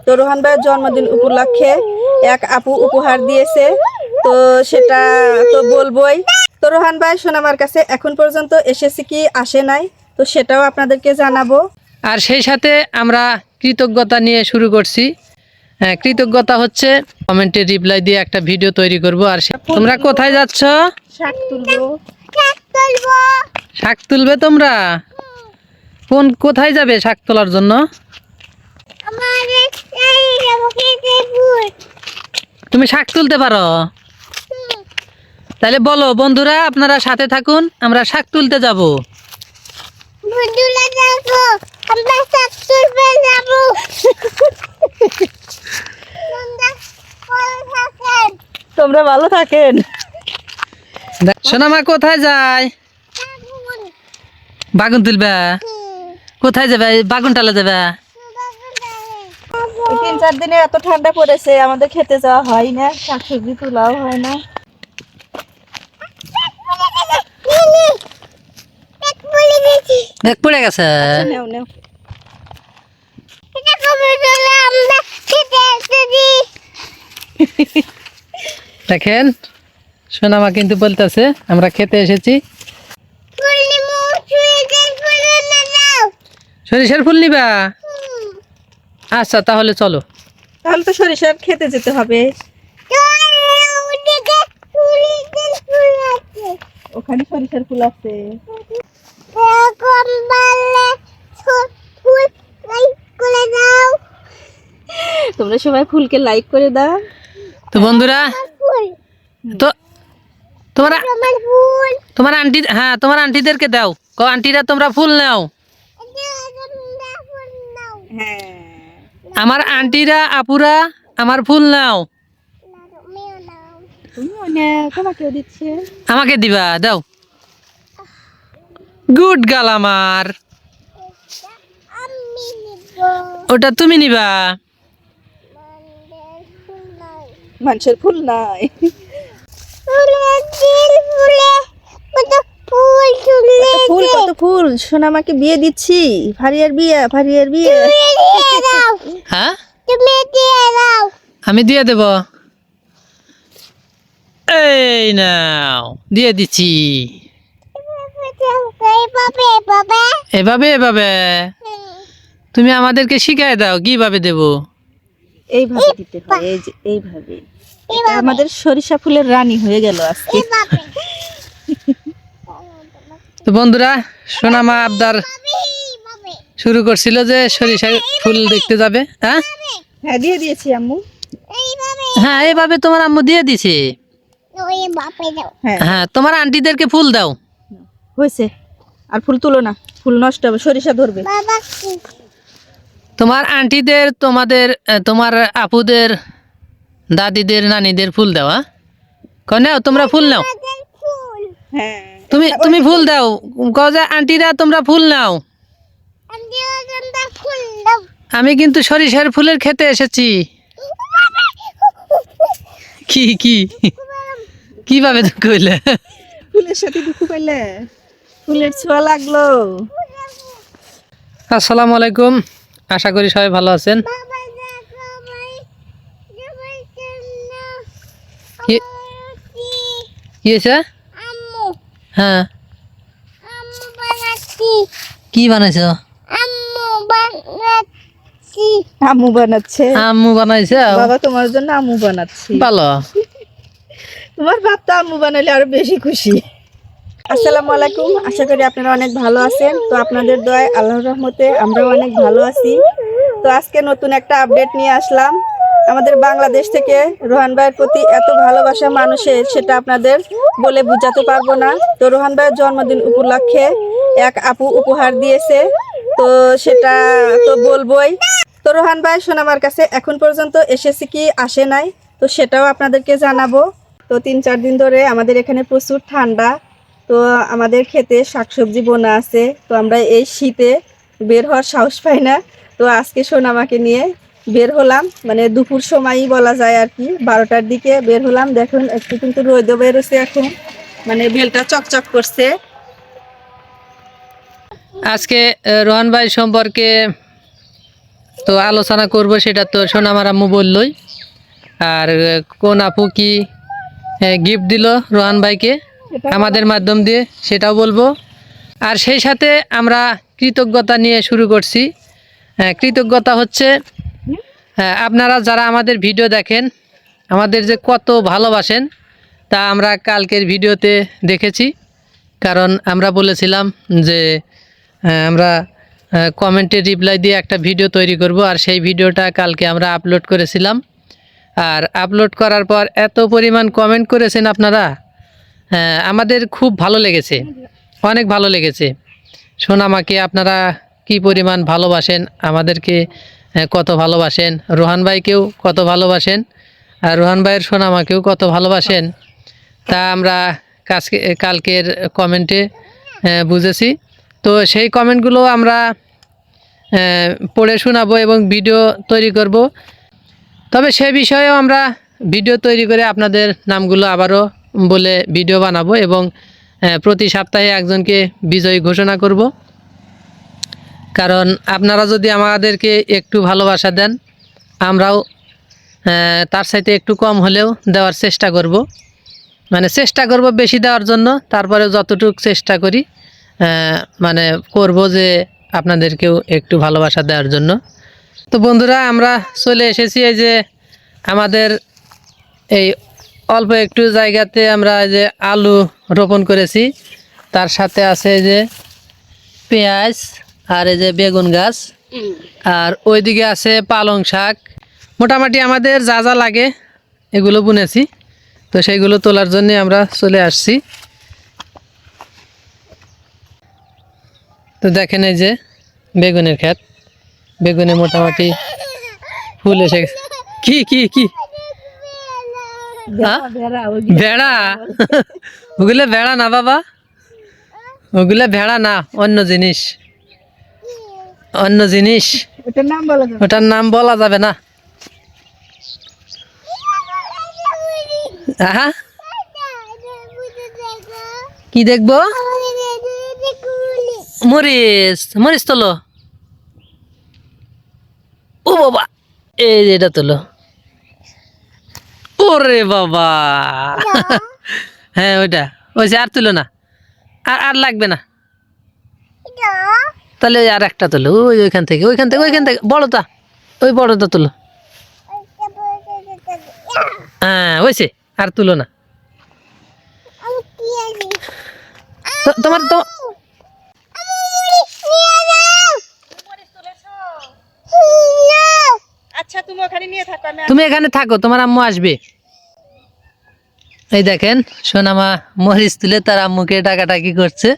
তো রোহান ভাইয়ের জন্মদিন উপলক্ষে এক আপু উপহার দিয়েছে, তো সেটা তো বলবোই। তো রোহান ভাই সোনামার কাছে এখন পর্যন্ত এসেছে কি আসে নাই, তো সেটাও আপনাদেরকে জানাবো। আর সেই সাথে আমরা কৃতজ্ঞতা নিয়ে শুরু করছি। কৃতজ্ঞতা হচ্ছে কমেন্টে রিপ্লাই দিয়ে একটা ভিডিও তৈরি করব। আর তোমরা কোথায় যাচ্ছ? শাক তুলবো। শাক তুলবে তোমরা? কোথায় যাবে শাক তোলার জন্য? তুমি শাক তুলতে পারো? তাহলে বলো বন্ধুরা, আপনারা সাথে থাকুন, আমরা শাক তুলতে যাব। তোমরা ভালো থাকেন। সোনামা কোথায় যায়? বাগুন তুলবে? কোথায় যাবে? বাগুন টালা যাবে? 3-4 দিনে এত ঠান্ডা পড়েছে, আমাদের খেতে যাওয়া হয় না, শাকসবজি তোলাও হয় না। দেখ পড়ে গেছে। নেও নেও। দেখেন সোনামা কিন্তু বলতেছে আমরা খেতে এসেছি। সরিষার ফুল নিবা? আচ্ছা তাহলে চলো। তাহলে তো সরিষার খেতে যেতে হবে। ওখানে সরিষার ফুল আছে। তোমরা সবাই ফুলকে লাইক করে দাও। তো বন্ধুরা, তো তোমার আন্টি, হ্যাঁ তোমার আন্টিদেরকে দাও, আন্টিরা তোমরা ফুল নাও। আমার আন্টিরা আপুরা আমার ফুল নাও। তোমাকেও দিচ্ছে। আমাকে দিবা? দাও। গুড গাল আমার। ওটা তুমি নিবা? মানুষের ফুল নাই। ফুল কত ফুল, সোনামাকে বিয়ে দিচ্ছি। ভারিয়ার বিয়ে, ভারিয়ার বিয়ে। হ্যাঁ আমি দিয়ে দেব। এই নাও দিয়ে দিচ্ছি। এভাবে এভাবে তুমি আমাদেরকে শিখাই দাও কিভাবে দেব। এইভাবে দিতে হয়, এই যে এইভাবে। এটা আমাদের সরিষা ফুলের রানী হয়ে গেল আজকে। তো বন্ধুরা, সোনামা আবদার শুরু করছিল যে সরিষা ফুল দেখতে যাবে। হ্যাঁ হ্যাঁ দিয়ে দিয়েছি আম্মু। হ্যাঁ এইভাবে তোমার আম্মু দিয়ে দিছে। হ্যাঁ তোমার আন্টিদেরকে ফুল দাও। হয়েছে, আর ফুল তুলো না, ফুল নষ্ট হবে, সরিষা ধরবে। তোমার আন্টিদের, তোমার আপুদের, দাদিদের, নানিদের ফুল দাও। হ্যাঁ নাও তোমরা ফুল নাও। হ্যাঁ তুমি ফুল দাও, গজা আন্টিরা তোমরা ফুল নাও। আমি কিন্তু সরিষার ফুলের খেতে এসেছি। কি কি কিভাবে দুঃখ হইলে? ফুলের সাথে দুঃখ পাইলে, ফুলের ছোঁয়া লাগলো। আসসালামু আলাইকুম, আশা করি সবাই ভালো আছেন। কি হয়েছে? হ্যাঁ কি বানাইছ? আম্মু বানাচ্ছে। আম্মু বানাইছে? বাবা তোমার জন্য আম্মু বানাচ্ছি। ভালো। তোমার বাপ তো আম্মু বানাইলে আরো বেশি খুশি। আসসালামু আলাইকুম, আশা করি আপনারা অনেক ভালো আছেন। তো আপনাদের দয়ায় আল্লাহর রহমতে আমরাও অনেক ভালো আছি। তো আজকে নতুন একটা আপডেট নিয়ে আসলাম। আমাদের বাংলাদেশ থেকে রোহান ভাইয়ের প্রতি এত ভালোবাসা মানুষের, সেটা আপনাদের বলে বোঝাতে পারবো না। তো রোহান ভাইয়ের জন্মদিন উপলক্ষে এক আপু উপহার দিয়েছে, তো সেটা তো বলবোই। তো রোহান ভাই সোনামার কাছে এখন পর্যন্ত এসেছে কি আসে নাই, তো সেটাও আপনাদেরকে জানাবো। তো 3-4 দিন ধরে আমাদের এখানে প্রচুর ঠান্ডা, তো আমাদের ক্ষেতে শাকসবজি বোনা আছে, তো আমরা এই শীতে বের হওয়ার সাহস পাই না। তো আজকে সোনামাকে নিয়ে বের হলাম, মানে দুপুর সময়ই বলা যায় আর কি, 12টার দিকে বের হলাম। দেখুন একটু কিন্তু রোদও বেরোছে এখন, মানে বেলটা চকচক করছে। আজকে রোহান ভাই সম্পর্কে তো আলোচনা করব সেটা তো সোনামার আম্মু বললই। আর কোন আপু কি গিফট দিল রোহান ভাইকে আমাদের মাধ্যম দিয়ে সেটাও বলবো। আর সেই সাথে আমরা কৃতজ্ঞতা নিয়ে শুরু করছি। কৃতজ্ঞতা হচ্ছে আপনারা যারা আমাদের ভিডিও দেখেন, আমাদের যে কত ভালোবাসেন তা আমরা কালকের ভিডিওতে দেখেছি। কারণ আমরা বলেছিলাম যে আমরা কমেন্টে রিপ্লাই দিয়ে একটা ভিডিও তৈরি করব, আর সেই ভিডিওটা কালকে আমরা আপলোড করেছিলাম। আর আপলোড করার পর এত পরিমাণ কমেন্ট করেছেন আপনারা, আমাদের খুব ভালো লেগেছে, অনেক ভালো লেগেছে। সোনামাকে আপনারা কি পরিমাণ ভালোবাসেন, আমাদেরকে কত ভালোবাসেন, রোহান ভাইকেও কত ভালোবাসেন, আর রোহান ভাইয়ের সোনামাকেও কত ভালোবাসেন তা আমরা কালকের কমেন্টে বুঝেছি। তো সেই কমেন্টগুলো আমরা পড়ে শোনাবো এবং ভিডিও তৈরি করব। তবে সে বিষয়েও আমরা ভিডিও তৈরি করে আপনাদের নামগুলো আবারও বলে ভিডিও বানাবো এবং প্রতি সপ্তাহে একজনকে বিজয়ী ঘোষণা করব। কারণ আপনারা যদি আমাদেরকে একটু ভালোবাসা দেন, আমরাও তার সাথে একটু কম হলেও দেওয়ার চেষ্টা করব, মানে চেষ্টা করব বেশি দেওয়ার জন্য। তারপরে যতটুকু চেষ্টা করি মানে করব যে আপনাদেরকেও একটু ভালোবাসা দেওয়ার জন্য। তো বন্ধুরা, আমরা চলে এসেছি এই যে আমাদের এই অল্প একটু জায়গাতে আমরা এই যে আলু রোপণ করেছি, তার সাথে আছে এই যে পেঁয়াজ আর এই যে বেগুন গাছ, আর ওইদিকে আছে পালং শাক। মোটামুটি আমাদের যা যা লাগে এগুলো বুনেছি। তো সেইগুলো তোলার জন্য আমরা চলে আসছি। তো দেখেন এই যে বেগুনের ক্ষেত, বেগুনে মোটামুটি ফুল এসে কি কি কি ভেড়া? ওগুলো ভেড়া না বাবা, ওগুলো ভেড়া না, অন্য জিনিস, অন্য জিনিস। ওটার নাম বলা যাবে না। আহা, কি দেখবো? মরিচ, মরিচ তোলো। ও বাবা, এই যে এটা তোলো। ওরে বাবা, হ্যাঁ ওইটা, ওই যে আর তুলো না, আর আর লাগবে না। তাহলে আর একটা তোলো, ওই ওইখান থেকে ওইখান থেকে ওইখান থেকে বড়টা, ওই বড়টা তোলো। হ্যাঁ হয়েছে, আর তুলো না। তোমার তো আচ্ছা, তুমি ওখানে নিয়ে থাকো, তুমি এখানে থাকো, তোমার আম্মু আসবে। এই দেখেন সোনামা মরিচ তুলে তার আম্মুকে টাকাটাকি করছে।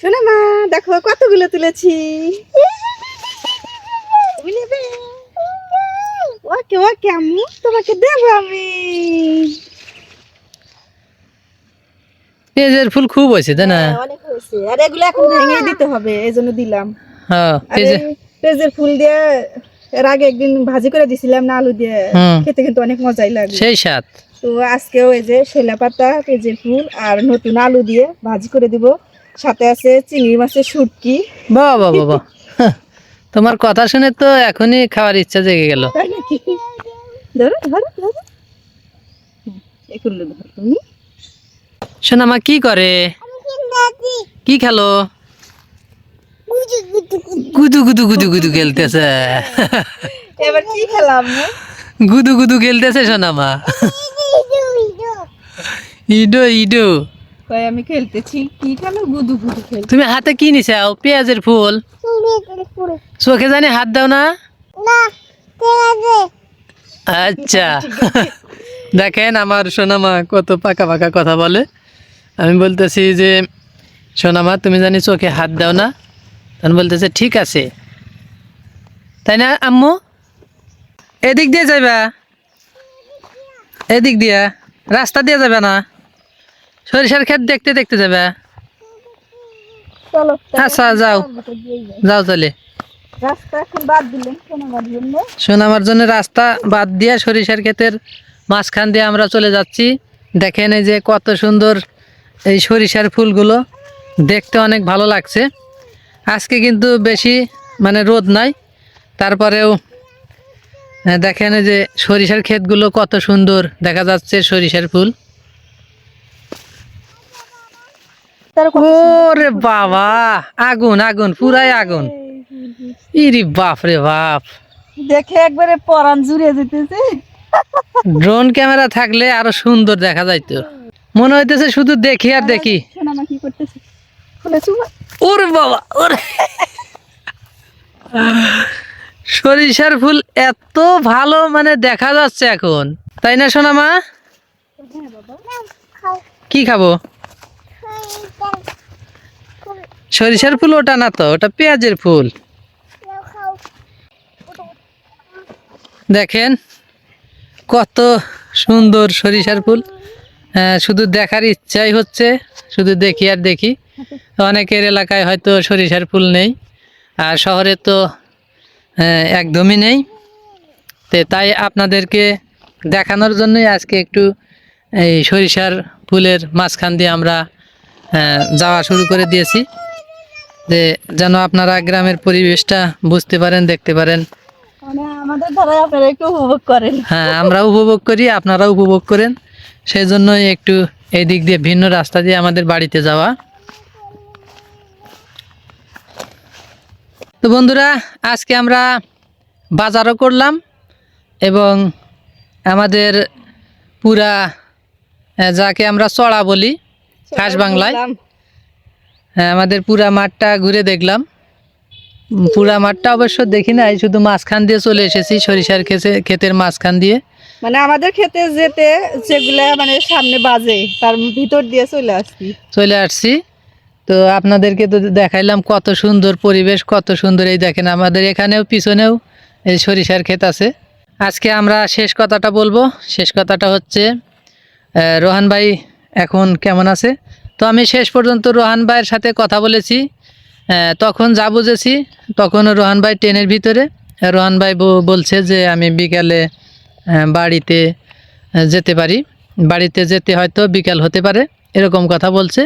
শোনা মা, দেখো কতগুলো তুলেছি। ওকে ওকে আম্মু, তোমাকে দেবো আমি। পেঁয়াজের ফুল খুব হয়েছে তাই না? অনেক হয়েছে, আর এগুলো এখন ভেঙে দিতে হবে, এই জন্য দিলাম। হ্যাঁ, পেঁয়াজের ফুল দিয়ে এর আগে একদিন ভাজি করে দিছিলাম না আলু দিয়ে, খেতে কিন্তু অনেক মজাই লাগে, সেই স্বাদ। তো আজকেও এই যে শোলা পাতা, পেঁয়াজের ফুল আর নতুন আলু দিয়ে ভাজি করে দিব। সাথে আছে চিংড়ি মাছের শুটকি। বাবা বাবা, তোমার কথা শুনে তো এখনই খাওয়ার ইচ্ছা জেগে গেল। তাই নাকি? ধরো ধরো ধরো, এগুলো ধরো তুমি। সোনামা কি করে? কি খেলো? গুদু গুদু গুদু গুদু খেলতেছে। এবার কি খেলাম? গুদু গুদু খেলতেছে সোনামা। ইডো ইডো কই আমি খেলতেছি, কি খেলো? গুদু গুদু খেল। তুমি হাতে কি নিছাও? পেঁয়াজের ফুল। চোখে জানি হাত দাও না। আচ্ছা, দেখেন আমার সোনামা কত পাকা পাকা কথা বলে। আমি বলতেছি যে সোনামা তুমি জানি চোখে হাত দাও না, তখন বলতেছে ঠিক আছে, তাই না আম্মু? এদিক দিয়ে যাইবা, এদিক দিয়া, রাস্তা দিয়ে যাবে না, সরিষার ক্ষেত দেখতে দেখতে যাবে। চলো আচ্ছা যাও যাও তাহলে। রাস্তা এখন বাদ দিলেন সোনামার জন্য। সোনামার জন্য রাস্তা বাদ দিয়া সরিষার ক্ষেতের মাঝখান দিয়ে আমরা চলে যাচ্ছি। দেখেন এই যে কত সুন্দর এই সরিষার ফুলগুলো, দেখতে অনেক ভালো লাগছে। আজকে কিন্তু বেশি মানে রোদ নাই, তারপরেও দেখেন এই যে সরিষার ক্ষেতগুলো কত সুন্দর দেখা যাচ্ছে, সরিষার ফুল। ওরে বাবা, আগুন আগুন, পুরাই আগুন। ইরি বাপ রে বাপ, দেখে একবারে পরান জুড়ে যেতেছে। ড্রোন ক্যামেরা থাকলে আরো সুন্দর দেখা যাইতো। মনে হইতেছে শুধু দেখি আর দেখি। সোনামা কি করতেছে? খুলেছো? ওরে বাবা, ওরে সরিষার ফুল এত ভালো মানে দেখা যাচ্ছে এখন, তাই না সোনা মা? কি খাবো? সরিষার ফুল ওটা না তো, ওটা পেঁয়াজের ফুল। দেখেন কত সুন্দর সরিষার ফুল, শুধু দেখার ইচ্ছাই হচ্ছে, শুধু দেখি আর দেখি। অনেকের এলাকায় হয়তো সরিষার ফুল নেই, আর শহরে তো একদমই নেই। তাই আপনাদেরকে দেখানোর জন্যই আজকে একটু এই সরিষার ফুলের মাঝখান দিয়ে আমরা যাওয়া শুরু করে দিয়েছি, যে যেন আপনারা গ্রামের পরিবেশটা বুঝতে পারেন, দেখতে পারেন। মানে আমাদের ধারায় আপনারা একটু উপভোগ করেন। হ্যাঁ, আমরাও উপভোগ করি, আপনারাও উপভোগ করেন। সেই জন্যই একটু এই দিক দিয়ে ভিন্ন রাস্তা দিয়ে আমাদের বাড়িতে যাওয়া। তো বন্ধুরা, আজকে আমরা বাজারও করলাম এবং আমাদের পুরা যাকে আমরা চড়া বলি খাস বাংলায়, আমাদের পুরা মাঠটা ঘুরে দেখলাম। পুরা মাঠটা অবশ্য দেখি নাই, শুধু মাঝখান দিয়ে চলে এসেছি, সরিষার ক্ষেতের মাঝখান দিয়ে। মানে আমাদের খেতে যেতে যেগুলা মানে সামনে বাজে তার ভিতর দিয়ে চলে আসছি। তো আপনাদেরকে তো দেখাইলাম কত সুন্দর পরিবেশ, কত সুন্দর। এই দেখেন আমাদের এখানেও পিছনেও এই সরিষার ক্ষেত আছে। আজকে আমরা শেষ কথাটা বলবো। শেষ কথাটা হচ্ছে রোহান ভাই এখন কেমন আছে। তো আমি শেষ পর্যন্ত রোহান ভাইয়ের সাথে কথা বলেছি, তখন যা বুঝেছি তখন রোহান ভাই ট্রেনের ভিতরে। রোহান ভাই বলছে যে আমি বিকালে বাড়িতে যেতে পারি, বাড়িতে যেতে হয়তো বিকাল হতে পারে, এরকম কথা বলছে।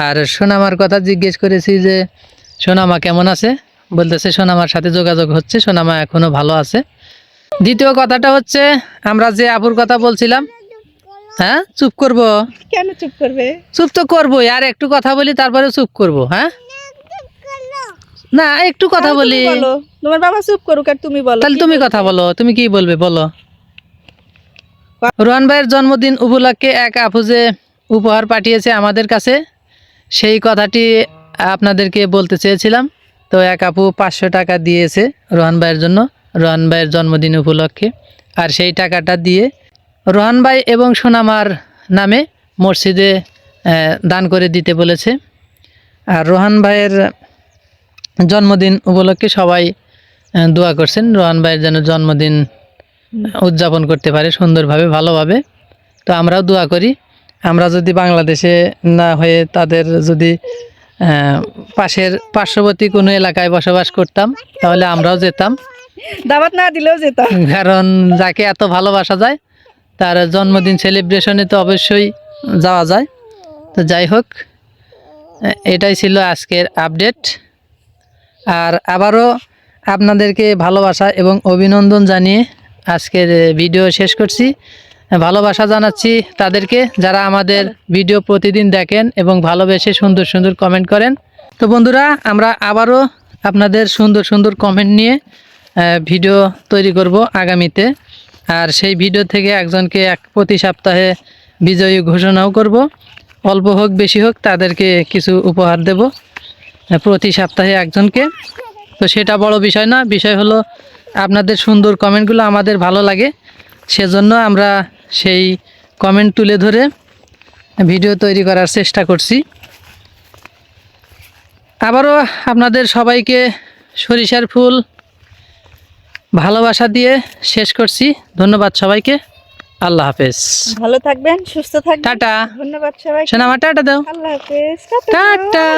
আর সোনামার কথা জিজ্ঞেস করেছি যে সোনামা কেমন আছে, বলতেছে সোনামার সাথে যোগাযোগ হচ্ছে, সোনামা এখনও ভালো আছে। দ্বিতীয় কথাটা হচ্ছে আমরা যে আপুর কথা বলছিলাম। হ্যাঁ, চুপ করব কেন? চুপ করবে? চুপ তো করবোই, আর একটু কথা বলি তারপরে চুপ করব। হ্যাঁ না, একটু কথা বলি। তোমার বাবা চুপ করুক আর তুমি বলো। তাহলে তুমি কথা বলো, তুমি কি বলবে বলো। রোহান ভাইয়ের জন্মদিন উপলক্ষে এক আপু যে উপহার পাঠিয়েছে আমাদের কাছে, সেই কথাটি আপনাদেরকে বলতে চেয়েছিলাম। তো এক আপু 500 টাকা দিয়েছে রোহান ভাইয়ের জন্য, রোহান ভাইয়ের জন্মদিন উপলক্ষে। আর সেই টাকাটা দিয়ে রোহান ভাই এবং সোনামার নামে মসজিদে দান করে দিতে বলেছে। আর রোহান ভাইয়ের জন্মদিন উপলক্ষে সবাই দোয়া করছেন, রোহান ভাইয়ের যেন জন্মদিন উদযাপন করতে পারে সুন্দরভাবে, ভালোভাবে। তো আমরাও দোয়া করি। আমরা যদি বাংলাদেশে না হয়ে তাদের যদি পাশের পার্শ্ববর্তী কোনো এলাকায় বসবাস করতাম, তাহলে আমরাও যেতাম, দাওয়াত না দিলেও যেতাম। কারণ যাকে এত ভালোবাসা যায় তার জন্মদিন সেলিব্রেশনে তো অবশ্যই যাওয়া যায়। তো যাই হোক, এটাই ছিল আজকের আপডেট। আর আবারও আপনাদেরকে ভালোবাসা এবং অভিনন্দন জানিয়ে আজকের ভিডিও শেষ করছি। ভালোবাসা জানাচ্ছি তাদেরকে যারা আমাদের ভিডিও প্রতিদিন দেখেন এবং ভালোবেসে সুন্দর সুন্দর কমেন্ট করেন। তো বন্ধুরা, আমরা আবারও আপনাদের সুন্দর সুন্দর কমেন্ট নিয়ে ভিডিও তৈরি করব আগামীতে। আর সেই ভিডিও থেকে একজনকে প্রতি সপ্তাহে বিজয়ী ঘোষণাও করব। অল্প হোক বেশি হোক তাদেরকে কিছু উপহার দেব প্রতি সপ্তাহে একজনকে। তো সেটা বড় বিষয় না, বিষয় হলো আপনাদের সুন্দর কমেন্টগুলো আমাদের ভালো লাগে, সেজন্য আমরা সেই কমেন্ট তুলে ধরে ভিডিও তৈরি করার চেষ্টা করছি। আবারও আপনাদের সবাইকে সরিষার ফুল ভালোবাসা দিয়ে শেষ করছি। ধন্যবাদ সবাইকে, আল্লাহ হাফেজ। ভালো থাকবেন, সুস্থ থাকবেন। টাটা। ধন্যবাদ সবাইকে। সোনামা টাটা দাও। আল্লাহ হাফেজ। টাটা।